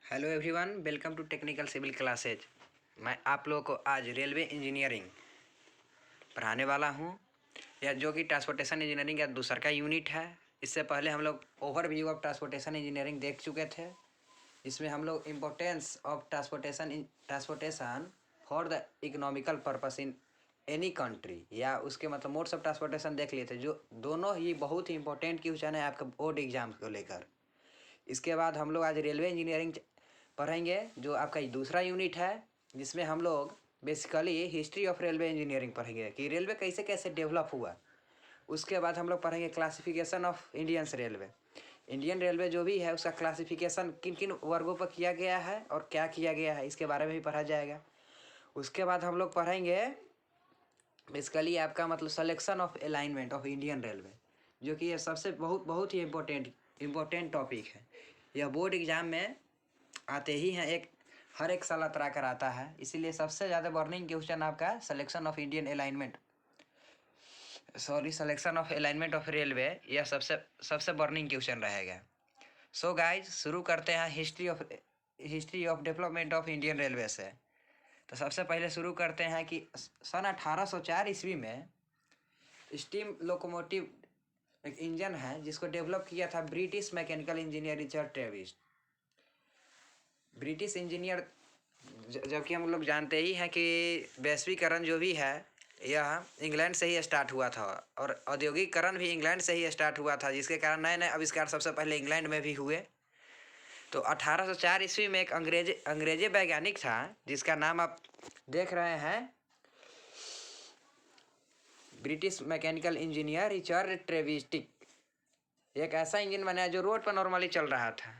Hello everyone, welcome to technical civil classes. मैं आप लोगों को आज रेलवे इंजीनियरिंग पढ़ाने वाला हूं, या जो कि ट्रांसपोर्टेशन इंजीनियरिंग का दूसरा का यूनिट है। इससे पहले हम लोग ओवरव्यू ऑफ ट्रांसपोर्टेशन इंजीनियरिंग देख चुके थे। इसमें हम लोग importance of transportation for the economical purpose in any country, या उसके मतलब मोड्स ऑफ ट्रांसपोर्टेशन देख लिए थे, जो दोनों ही बहुत ही इंपॉर्टेंट क्वेश्चन है आपके बोर्ड एग्जाम को लेकर। इसके बाद हम लोग आज रेलवे इंजीनियरिंग पढ़ेंगे, जो आपका दूसरा यूनिट है, जिसमें हम लोग basically history of railway engineering पढ़ेंगे कि रेलवे कैसे कैसे डेवलप हुआ। उसके बाद हम लोग पढ़ेंगे क्लासिफिकेशन ऑफ इंडियन रेलवे जो भी है उसका क्लासिफिकेशन किन किन वर्गों पर किया गया है और क्या किया गया है, इसके बारे में भी पढ़ा जाएगा। उसके बाद हम लोग पढ़ेंगे बेसिकली आपका मतलब selection of alignment of Indian railway, जो कि ये सबसे बहुत ही इम्पोर्टेंट टॉपिक है। यह बोर्ड एग्जाम में आते ही हैं, हर एक साल अतरा कर आता है, इसीलिए सबसे ज़्यादा बर्निंग क्वेश्चन आपका selection of alignment of railway, यह सबसे बर्निंग क्वेश्चन रहेगा। सो गाइज, शुरू करते हैं history of development of Indian railway से। तो सबसे पहले शुरू करते हैं कि सन 1804 ईस्वी में स्टीम लोकोमोटिव एक इंजन है जिसको डेवलप किया था British mechanical engineer Richard Travis. British engineer, जबकि हम लोग जानते ही हैं कि वैश्वीकरण जो भी है यह इंग्लैंड से ही स्टार्ट हुआ था, और औद्योगिकरण भी इंग्लैंड से ही स्टार्ट हुआ था, जिसके कारण नए नए आविष्कार सबसे पहले इंग्लैंड में भी हुए। तो 1804 ईस्वी में एक अंग्रेजी वैज्ञानिक था जिसका नाम आप देख रहे हैं, ब्रिटिश मैकेनिकल इंजीनियर रिचर्ड ट्रेविस्टिक। एक ऐसा इंजन बनाया जो रोड पर नॉर्मली चल रहा था।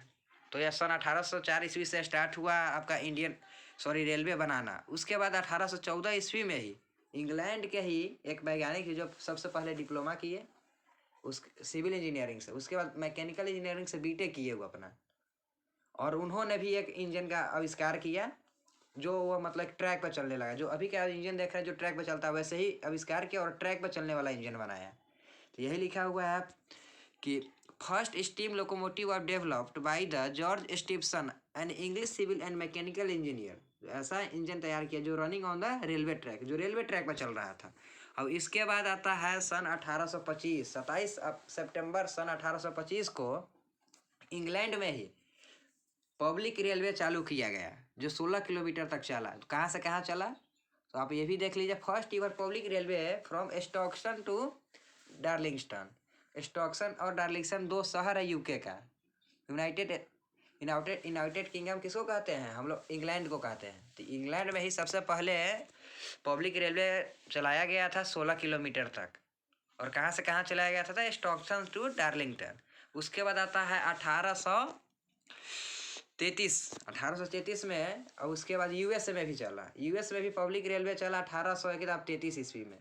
तो यह सन 1804 ईस्वी से स्टार्ट हुआ आपका रेलवे बनाना। उसके बाद 1814 ईस्वी में ही इंग्लैंड के ही एक वैज्ञानिक जो सबसे पहले डिप्लोमा किए उस सिविल इंजीनियरिंग से, उसके बाद मैकेनिकल इंजीनियरिंग से बीटेक किए वो अपना, और उन्होंने भी एक इंजन का आविष्कार किया जो वो मतलब ट्रैक पर चलने लगा। जो अभी का इंजन देख रहे हैं जो ट्रैक पर चलता है, वैसे ही आविष्कार किया और ट्रैक पर चलने वाला इंजन बनाया। तो यही लिखा हुआ है कि first steam locomotive are developed by the George Stephenson, an English civil and mechanical engineer. ऐसा इंजन तैयार किया जो running on the railway track, जो रेलवे ट्रैक पर चल रहा था। अब इसके बाद आता है सन 1825, 27 सितंबर सन 1825 को इंग्लैंड में ही पब्लिक रेलवे चालू किया गया, जो 16 किलोमीटर तक चला। तो कहाँ से कहाँ चला, तो आप ये भी देख लीजिए। First ever public railway from Stockton to Darlington. Stockton और डार्लिंगस्टन दो शहर है यूके का। यूनाइटेड किंगडम किसको कहते हैं, हम लोग इंग्लैंड को कहते हैं। तो इंग्लैंड में ही सबसे पहले पब्लिक रेलवे चलाया गया था 16 किलोमीटर तक। और कहाँ से कहाँ चलाया गया था स्टॉक्सन टू डार्लिंगटन। उसके बाद आता है 1833 में, और उसके बाद यूएस में भी चला। यूएस में भी पब्लिक रेलवे चला 1833 ईस्वी में।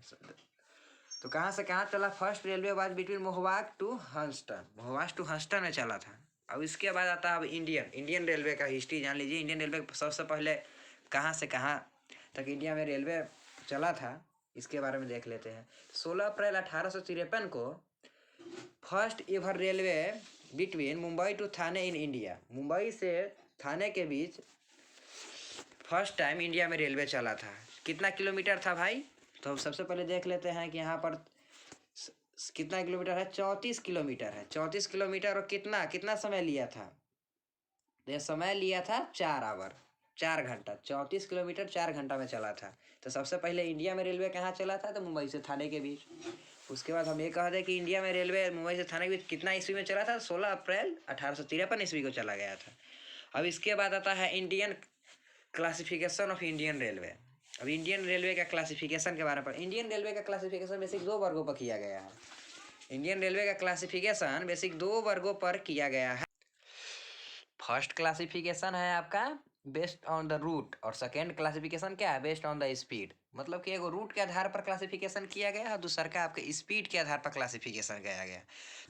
तो कहाँ से कहाँ चला, first railway was between Mohawk to Hudson में चला था। अब इसके बाद आता है अब इंडियन रेलवे का हिस्ट्री जान लीजिए। इंडियन रेलवे सबसे पहले कहाँ से कहाँ तक इंडिया में रेलवे चला था, इसके बारे में देख लेते हैं। 16 अप्रैल 1853 को first ever railway between Mumbai to Thane in India, Mumbai से थाने के बीच फर्स्ट टाइम इंडिया में रेलवे चला था। कितना किलोमीटर था भाई, तो सबसे पहले देख लेते हैं कि यहाँ पर कितना किलोमीटर है। 34 किलोमीटर है। 34 किलोमीटर, और कितना समय लिया था, तो यह समय लिया था 4 आवर, 4 घंटा। 34 किलोमीटर 4 घंटा में चला था। तो सबसे पहले इंडिया में रेलवे कहाँ चला था, तो मुंबई से थाने के बीच। उसके बाद हम ये कह दें कि इंडिया में रेलवे मुंबई से थाने के बीच कितना ईस्वी में चला था, 16 अप्रैल 1853 ईस्वी को चला गया था। अब इसके बाद आता है Indian classification of Indian railway. अब इंडियन रेलवे का क्लासिफिकेशन के बारे में, इंडियन रेलवे का क्लासिफिकेशन बेसिक 2 वर्गों पर किया गया है। इंडियन रेलवे का क्लासिफिकेशन बेसिक 2 वर्गों पर किया गया है। फर्स्ट क्लासिफिकेशन है आपका बेस्ड ऑन द रूट, और सेकेंड क्लासिफिकेशन क्या है, बेस्ड ऑन द स्पीड। मतलब कि एगो रूट के आधार पर क्लासिफिकेशन किया गया है, दूसरा का आपके स्पीड के आधार पर क्लासिफिकेशन किया गया।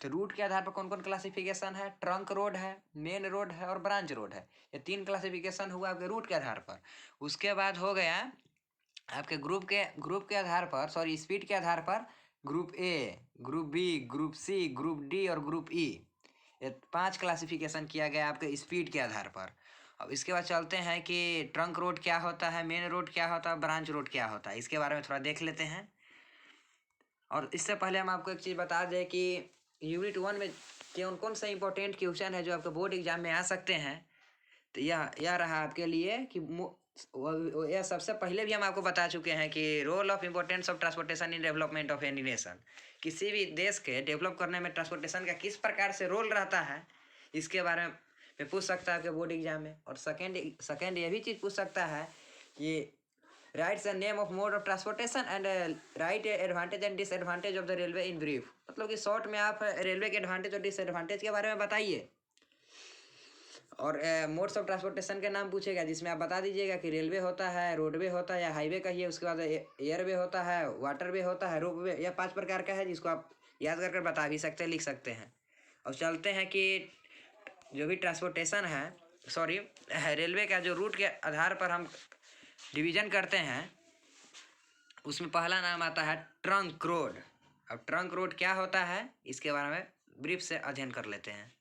तो रूट के आधार पर कौन कौन क्लासिफिकेशन है, ट्रंक रोड है, मेन रोड है और ब्रांच रोड है। ये 3 क्लासिफिकेशन हुआ आपके रूट के आधार पर। उसके बाद हो गया आपके ग्रुप के आधार पर, स्पीड के आधार पर group A, group B, group C, group D और ग्रुप ई। ये 5 क्लासिफिकेशन किया गया आपके स्पीड के आधार पर। अब इसके बाद चलते हैं कि ट्रंक रोड क्या होता है, मेन रोड क्या होता है, ब्रांच रोड क्या होता है, इसके बारे में थोड़ा देख लेते हैं। और इससे पहले हम आपको एक चीज़ बता दें कि यूनिट 1 में कौन कौन सा इंपॉर्टेंट क्वेश्चन है जो आपके बोर्ड एग्जाम में आ सकते हैं। तो यह रहा आपके लिए कि यह सबसे पहले भी हम आपको बता चुके हैं कि role of importance of transportation in development of any nation. किसी भी देश के डेवलप करने में ट्रांसपोर्टेशन का किस प्रकार से रोल रहता है, इसके बारे में पूछ सकता है आपके बोर्ड एग्जाम में। और सेकेंड ये भी चीज़ पूछ सकता है कि rights the name of mode of transportation and right advantage and disadvantage of the railway in brief. मतलब कि शॉर्ट में आप रेलवे के एडवांटेज और डिसएडवांटेज के बारे में बताइए। और मोड्स ऑफ ट्रांसपोर्टेशन के नाम पूछेगा, जिसमें आप बता दीजिएगा कि रेलवे होता है, रोडवे होता है या हाईवे कहिए, उसके बाद एयरवे होता है, वाटरवे होता है, रोपवे। यह 5 प्रकार का है जिसको आप याद कर बता भी सकते हैं, लिख सकते हैं। और चलते हैं कि जो भी ट्रांसपोर्टेशन है, सॉरी रेलवे का जो रूट के आधार पर हम डिवीज़न करते हैं, उसमें पहला नाम आता है ट्रंक रोड। अब ट्रंक रोड क्या होता है, इसके बारे में ब्रीफ से अध्ययन कर लेते हैं।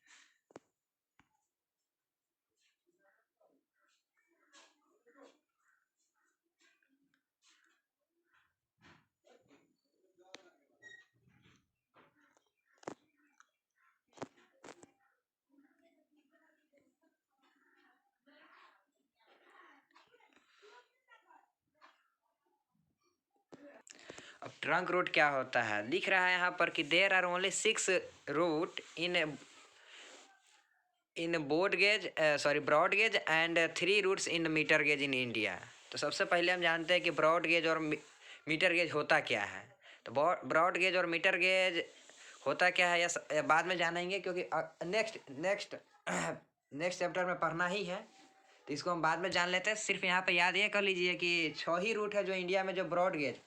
अब ट्रंक रोड क्या होता है, लिख रहा है यहाँ पर कि there are only 6 route in broad gauge and 3 routes in metre gauge in India. तो सबसे पहले हम जानते हैं कि ब्रॉड गेज और मीटर गेज होता क्या है। तो ब्रॉड गेज और मीटर गेज होता क्या है या बाद में जानेंगे, क्योंकि नेक्स्ट चैप्टर में पढ़ना ही है, तो इसको हम बाद में जान लेते हैं। सिर्फ यहाँ पे याद ये कर लीजिए कि 6 ही रूट है जो इंडिया में जो ब्रॉड गेज,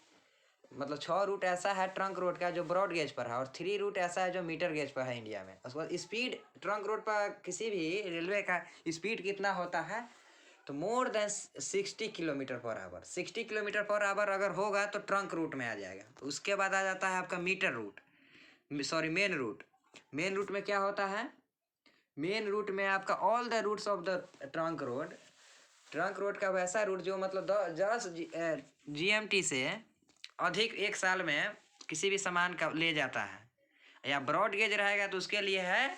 मतलब 6 रूट ऐसा है ट्रंक रोड का जो ब्रॉड गेज पर है, और 3 रूट ऐसा है जो मीटर गेज पर है इंडिया में। उसके बाद स्पीड ट्रंक रोड पर किसी भी रेलवे का स्पीड कितना होता है, तो more than 60 kilometre per hour. 60 kilometre per hour अगर होगा तो ट्रंक रूट में आ जाएगा। तो उसके बाद आ जाता है आपका metre route, main route. Main route में क्या होता है, मेन रूट में आपका all the routes of the trunk road का वैसा रूट जो मतलब 10 GMT से अधिक एक साल में किसी भी सामान का ले जाता है। या ब्रॉड गेज रहेगा तो उसके लिए है,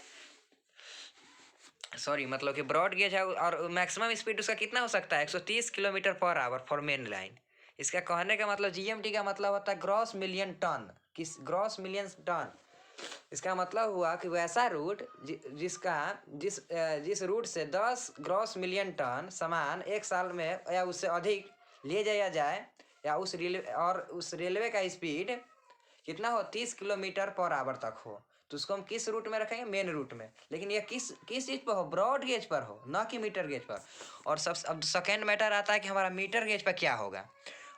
मतलब कि ब्रॉड गेज है और मैक्सिमम स्पीड उसका कितना हो सकता है, 130 kilometre per hour for main line. इसका कहने का मतलब GMT का मतलब होता है gross million tonne. Gross million tonne, इसका मतलब हुआ कि वैसा रूट जिस रूट से 10 ग्रॉस मिलियन टन सामान एक साल में या उससे अधिक ले जाया जाए, या उस रेलवे का स्पीड कितना हो, 30 किलोमीटर पर आवर तक हो, तो उसको हम किस रूट में रखेंगे, मेन रूट में। लेकिन ये किस चीज़ पर हो, ब्रॉड गेज पर हो, ना कि मीटर गेज पर। और अब सेकेंड मैटर आता है कि हमारा मीटर गेज पर क्या होगा।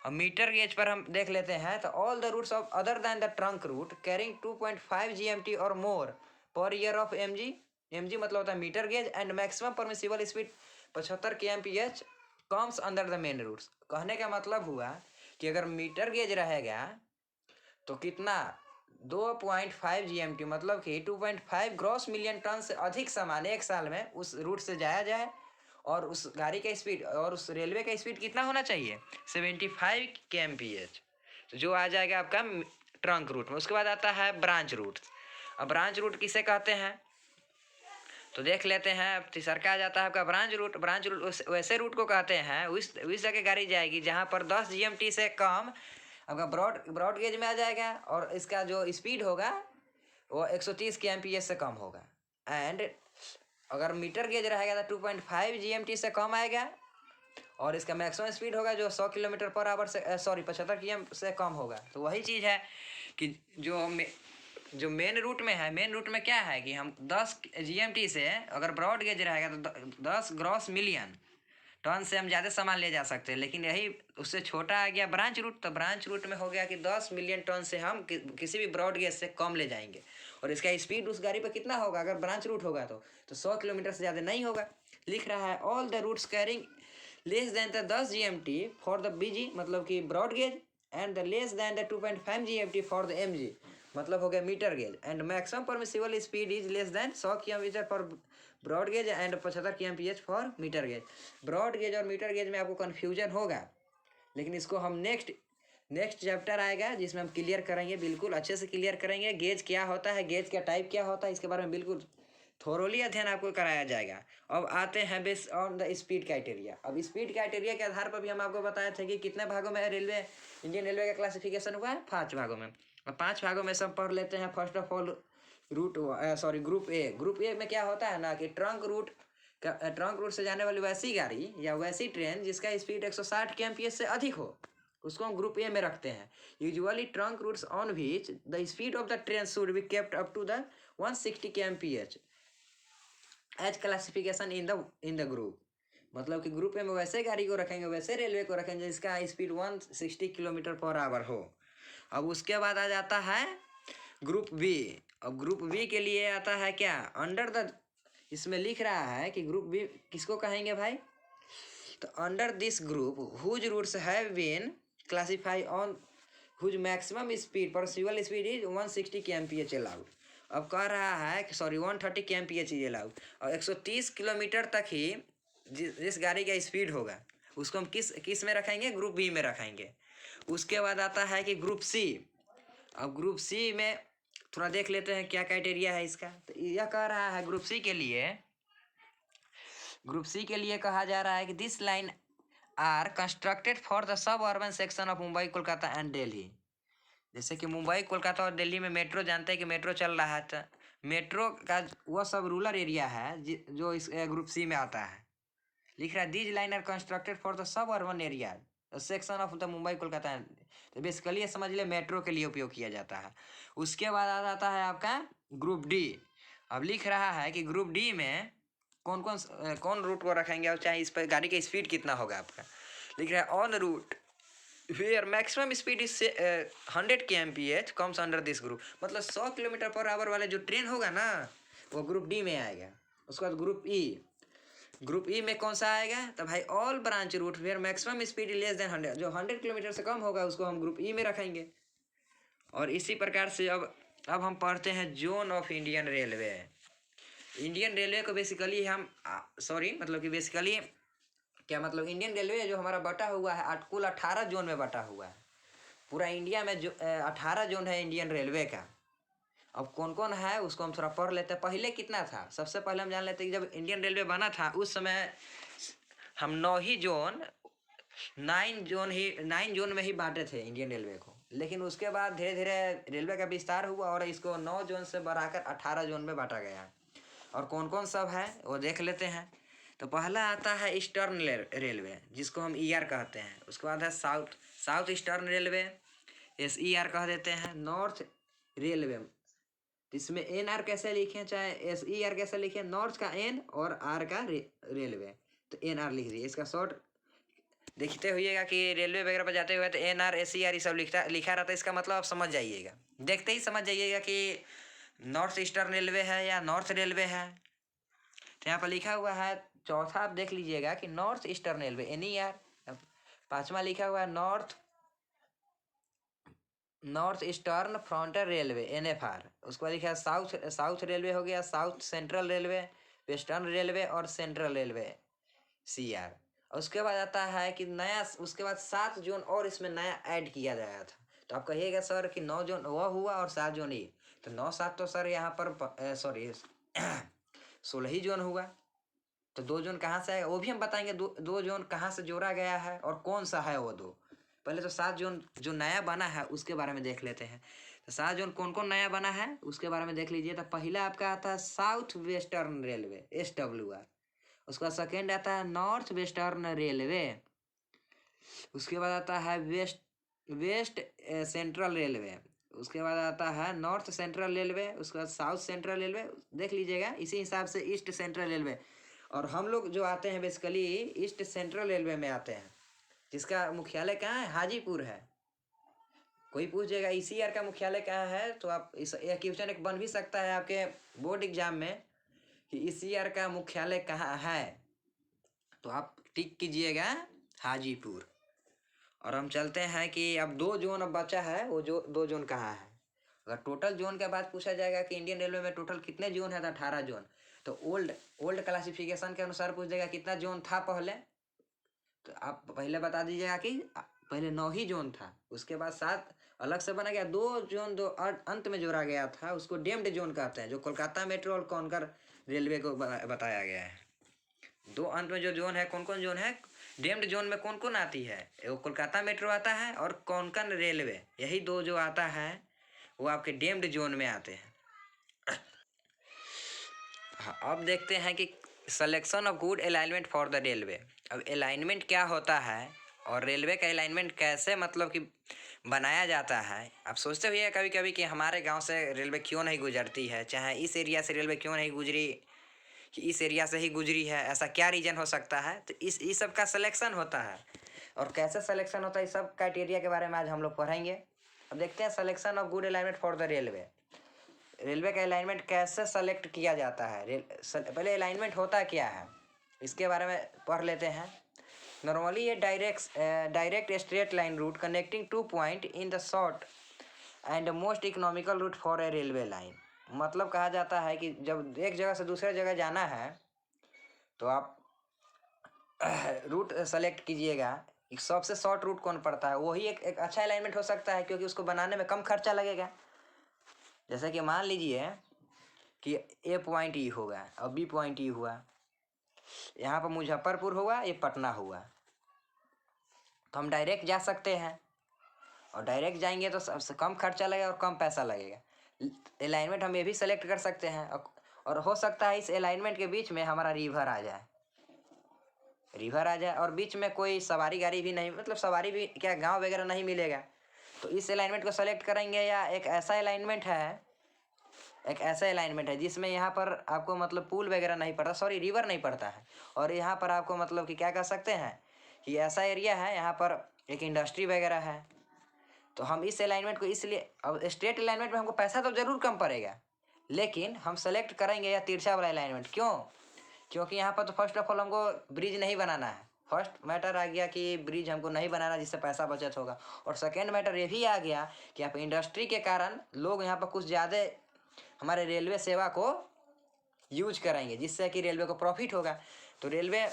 अब मीटर गेज पर हम देख लेते हैं, तो all the routes of other than the trunk route carrying 2.5 GMT और मोर पर ईयर ऑफ MG मतलब होता है metre gauge, and maximum permissible speed 75 kmph comes under the main routes. कहने का मतलब हुआ कि अगर मीटर गेज रहेगा तो कितना 2.5 GMT, मतलब कि 2.5 ग्रॉस मिलियन टन से अधिक सामान एक साल में उस रूट से जाया जाए, और उस गाड़ी का स्पीड और उस रेलवे का स्पीड कितना होना चाहिए, 75 kmph। तो जो आ जाएगा आपका ट्रंक रूट में। उसके बाद आता है ब्रांच रूट। अब ब्रांच रूट किसे कहते हैं, तो देख लेते हैं। तीसरा आ जाता है आपका ब्रांच रूट वैसे रूट को कहते हैं उस जगह गाड़ी जाएगी जहाँ पर 10 GMT से कम आपका ब्रॉड गेज में आ जाएगा, और इसका जो स्पीड होगा वो 130 kmph से कम होगा। एंड अगर मीटर गेज रहेगा तो 2.5 GMT से कम आएगा, और इसका मैक्सिमम स्पीड होगा जो 100 किलोमीटर पर आवर से 75 km से कम होगा। तो वही चीज़ है कि जो मेन रूट में है, मेन रूट में क्या है कि हम 10 GMT से अगर ब्रॉड गेज रहेगा तो 10 ग्रॉस मिलियन टन से हम ज़्यादा सामान ले जा सकते हैं। लेकिन यही उससे छोटा आ गया ब्रांच रूट, तो ब्रांच रूट में हो गया कि 10 मिलियन टन से हम किसी भी ब्रॉड गेज से कम ले जाएंगे, और इसका स्पीड उस गाड़ी पर कितना होगा अगर ब्रांच रूट होगा तो 100 किलोमीटर से ज़्यादा नहीं होगा। लिख रहा है all the routes carrying less than the 10 GMT for the BG मतलब कि broad gauge, and the less than the 2.5 GMT for the MG मतलब हो गया metre gauge, and maximum permissible speed is less than 100 km broad gauge and 75 kmph for metre gauge. Broad gauge और metre gauge में आपको confusion होगा, लेकिन इसको हम नेक्स्ट चैप्टर आएगा जिसमें हम क्लियर करेंगे, बिल्कुल अच्छे से क्लियर करेंगे। गेज क्या होता है, गेज का टाइप क्या होता है, इसके बारे में बिल्कुल थोरोली अध्ययन आपको कराया जाएगा। अब आते हैं base on the speed criteria. अब स्पीड क्राइटेरिया के आधार पर भी हम आपको बताए थे कि कितने भागों में रेलवे, इंडियन रेलवे का क्लासिफिकेशन हुआ है 5 भागों में। अब 5 भागों में सब पढ़ लेते हैं। First of all group A. Group A में क्या होता है ना कि ट्रंक रूट से जाने वाली वैसी गाड़ी या वैसी ट्रेन जिसका स्पीड 160 kmph से अधिक हो, उसको हम ग्रुप ए में रखते हैं। Usually trunk routes on which the speed of the train should be kept up to the 160 kmph as classification in the group. मतलब कि ग्रुप ए में वैसे गाड़ी को रखेंगे, वैसे रेलवे को रखेंगे जिसका स्पीड 160 km/h हो। अब उसके बाद आ जाता है ग्रुप बी। अब ग्रुप बी के लिए आता है क्या, अंडर द, इसमें लिख रहा है कि ग्रुप बी किसको कहेंगे भाई, तो under this group whose routes have been classify on whose maximum speed permissible speed is 160 kmph allowed. अब कह रहा है कि 130 kmph इज अलाउड, और 130 किलोमीटर तक ही जिस गाड़ी का स्पीड होगा उसको हम किस में रखेंगे, ग्रुप बी में रखेंगे। उसके बाद आता है कि ग्रुप सी। अब ग्रुप सी में थोड़ा देख लेते हैं क्या क्राइटेरिया है इसका। तो यह कह रहा है ग्रुप सी के लिए कहा जा रहा है कि this line are constructed for the suburban section of Mumbai, Kolkata and Delhi. जैसे कि मुंबई, कोलकाता और दिल्ली में मेट्रो, जानते हैं कि मेट्रो चल रहा है, तो मेट्रो का वह सब रूरल एरिया है जो इस ग्रुप सी में आता है। लिख रहा है these line are constructed for the suburban area section of the Mumbai, Kolkata. तो बेसिकली ये समझ ले मेट्रो के लिए उपयोग किया जाता है। उसके बाद आ जाता है आपका ग्रुप डी। अब लिख रहा है कि ग्रुप डी में कौन रूट को रखेंगे और चाहे इस पर गाड़ी का स्पीड कितना होगा आपका। लिख रहा है on route where maximum speed is 100 kmph comes under this group. मतलब 100 km/h वाले जो ट्रेन होगा ना वो ग्रुप डी में आएगा। उसके बाद ग्रुप ई में कौन सा आएगा, तो भाई all branch route where maximum speed less than 100, जो 100 किलोमीटर से कम होगा उसको हम ग्रुप ई में रखेंगे। और इसी प्रकार से अब हम पढ़ते हैं zone of Indian railway. Indian railway को बेसिकली बेसिकली क्या मतलब, इंडियन रेलवे जो हमारा बटा हुआ है कुल 18 जोन में बटा हुआ है। पूरा इंडिया में जो 18 जोन है इंडियन रेलवे का। अब कौन कौन है उसको हम थोड़ा पढ़ लेते हैं। पहले कितना था, सबसे पहले हम जान लेते हैं कि जब इंडियन रेलवे बना था उस समय हम 9 जोन में ही बांटे थे इंडियन रेलवे को। लेकिन उसके बाद धीरे धीरे रेलवे का विस्तार हुआ और इसको 9 जोन से बढ़ाकर 18 जोन में बांटा गया। और कौन कौन सब है वो देख लेते हैं। तो पहला आता है ईस्टर्न रेलवे, जिसको हम ईआर कहते हैं। उसके बाद है साउथ ईस्टर्न रेलवे, SER कह देते हैं। नॉर्थ रेलवे, इसमें NR कैसे लिखें चाहे SER कैसे लिखें, नॉर्थ का N और R का रेलवे, तो NR लिख दिए। इसका शॉर्ट देखते हुइएगा कि रेलवे वगैरह पर जाते हुए तो NR SER ये सब लिखा रहता है। इसका मतलब आप समझ जाइएगा, देखते ही समझ जाइएगा कि नॉर्थ ईस्टर्न रेलवे है या नॉर्थ रेलवे है। तो यहाँ पर लिखा हुआ है, चौथा आप देख लीजिएगा कि नॉर्थ ईस्टर्न रेलवे NER। पांचवा लिखा हुआ है north eastern frontier railway NFR। उसके बाद लिखा है साउथ रेलवे हो गया, south central railway, western railway और सेंट्रल रेलवे CR। उसके बाद आता है कि नया, उसके बाद 7 जोन और इसमें नया ऐड किया गया था। तो आप कहिएगा सर कि 9 जोन वह हुआ और 7 जोन ये, तो 9 7 तो सर यहाँ पर 16 ही जोन हुआ। तो 2 जोन कहाँ से आएगा वो भी हम बताएंगे। दो जोन कहाँ से जोड़ा गया है और कौन सा है वो 2। पहले तो 7 जोन जो नया बना है उसके बारे में देख लेते हैं। तो 7 जोन कौन कौन नया बना है उसके बारे में देख लीजिए। तो पहला आपका आता है साउथ वेस्टर्न रेलवे SWR। उसका सेकेंड आता है नॉर्थ वेस्टर्न रेलवे। उसके बाद आता है वेस्ट सेंट्रल रेलवे। उसके बाद आता है नॉर्थ सेंट्रल रेलवे। उसके बाद साउथ सेंट्रल रेलवे देख लीजिएगा, इसी हिसाब से ईस्ट सेंट्रल रेलवे। और हम लोग जो आते हैं बेसिकली ईस्ट सेंट्रल रेलवे में आते हैं, जिसका मुख्यालय कहाँ है, हाजीपुर है। कोई पूछेगा ECR का मुख्यालय कहाँ है, तो आप यह क्वेश्चन एक बन भी सकता है आपके बोर्ड एग्जाम में कि ECR का मुख्यालय कहाँ है, तो आप टिक कीजिएगा हाजीपुर। और हम चलते हैं कि अब 2 जोन अब बचा है, वो जो 2 जोन कहाँ है। अगर टोटल जोन के बाद पूछा जाएगा कि इंडियन रेलवे में टोटल कितने जोन है, तो 18 जोन। तो ओल्ड क्लासिफिकेशन के अनुसार पूछ देगा कितना जोन था पहले, तो आप पहले बता दीजिएगा कि पहले 9 ही जोन था, उसके बाद 7 अलग से बना गया, 2 जोन अंत में जोड़ा गया था, उसको डेम्ड जोन कहते हैं, जो कोलकाता मेट्रो और कोंकण रेलवे को बताया गया है। 2 अंत में जो जोन है, कौन कौन जोन है? डेम्ड जोन में कौन कौन आती है? वो कोलकाता मेट्रो आता है और कोंकण रेलवे, यही 2 जो आता है वो आपके डेम्ड जोन में आते हैं। हाँ, अब देखते हैं कि selection of good alignment for the railway. अब अलाइनमेंट क्या होता है और रेलवे का अलाइनमेंट कैसे मतलब कि बनाया जाता है। आप सोचते हुए कभी कभी कि हमारे गांव से रेलवे क्यों नहीं गुजरती है, चाहे इस एरिया से रेलवे क्यों नहीं गुजरी, कि इस एरिया से ही गुजरी है, ऐसा क्या रीजन हो सकता है। तो इस सब का सिलेक्शन होता है, और कैसे सिलेक्शन होता है इस सब क्राइटेरिया के बारे में आज हम लोग पढ़ेंगे। अब देखते हैं selection of good alignment for the railway. Railway का अलाइनमेंट कैसे सेलेक्ट किया जाता है, पहले अलाइनमेंट होता क्या है इसके बारे में पढ़ लेते हैं। नॉर्मली ये direct straight line route connecting 2 point in the short and most economical route for a railway line. मतलब कहा जाता है कि जब एक जगह से दूसरे जगह जाना है तो आप रूट सेलेक्ट कीजिएगा, सबसे शॉर्ट रूट कौन पड़ता है, वही एक अच्छा अलाइनमेंट हो सकता है, क्योंकि उसको बनाने में कम खर्चा लगेगा। जैसे कि मान लीजिए कि ए पॉइंट ई होगा और बी पॉइंट ई हुआ, यहाँ पर मुजफ्फरपुर हुआ, ये पटना हुआ, तो हम डायरेक्ट जा सकते हैं, और डायरेक्ट जाएंगे तो सबसे कम खर्चा लगेगा और कम पैसा लगेगा। अलाइनमेंट हम ये भी सेलेक्ट कर सकते हैं, और हो सकता है इस अलाइनमेंट के बीच में हमारा रिवर आ जाए और बीच में कोई सवारी गाड़ी भी नहीं, मतलब सवारी भी क्या गांव वगैरह नहीं मिलेगा, तो इस अलाइनमेंट को सेलेक्ट करेंगे। या एक ऐसा अलाइनमेंट है जिसमें यहाँ पर आपको मतलब पुल वगैरह नहीं पड़ता, सॉरी रिवर नहीं पड़ता है, और यहाँ पर आपको मतलब कि क्या कर सकते हैं कि ऐसा एरिया है, यहाँ पर एक इंडस्ट्री वगैरह है, तो हम इस अलाइनमेंट को इसलिए, अब स्ट्रेट अलाइनमेंट में हमको पैसा तो ज़रूर कम पड़ेगा, लेकिन हम सेलेक्ट करेंगे या तिरछा वाला अलाइनमेंट। क्यों? क्योंकि यहाँ पर तो फर्स्ट ऑफ ऑल हमको ब्रिज नहीं बनाना है, फर्स्ट मैटर आ गया कि ब्रिज हमको नहीं बनाना, जिससे पैसा बचत होगा, और सेकेंड मैटर ये भी आ गया कि यहाँ पर इंडस्ट्री के कारण लोग यहाँ पर कुछ ज़्यादा हमारे रेलवे सेवा को यूज करेंगे, जिससे कि रेलवे को प्रॉफिट होगा। तो रेलवे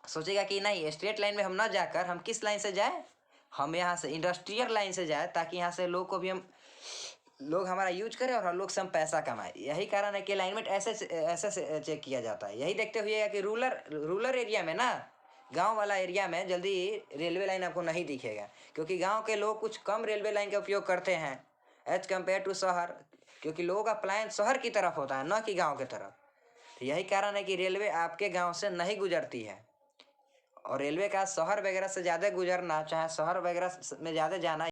सोचेगा कि नहीं, स्ट्रेट लाइन में हम ना जाकर हम किस लाइन से जाए, हम यहाँ से इंडस्ट्रियल लाइन से जाए, ताकि यहाँ से लोग हमारा यूज करें और हम लोग से हम पैसा कमाए। यही कारण है कि अलाइनमेंट ऐसे चेक किया जाता है। यही देखते हुए कि रूरल एरिया में ना, गांव वाला एरिया में जल्दी रेलवे लाइन आपको नहीं दिखेगा, क्योंकि गांव के लोग कुछ कम रेलवे लाइन का उपयोग करते हैं एज कम्पेयर टू शहर, क्योंकि लोगों का प्लान शहर की तरफ होता है, न कि गांव की तरफ। तो यही कारण है कि रेलवे आपके गांव से नहीं गुजरती है, और रेलवे का शहर वगैरह से ज़्यादा गुजरना, चाहे शहर वगैरह में ज़्यादा जाना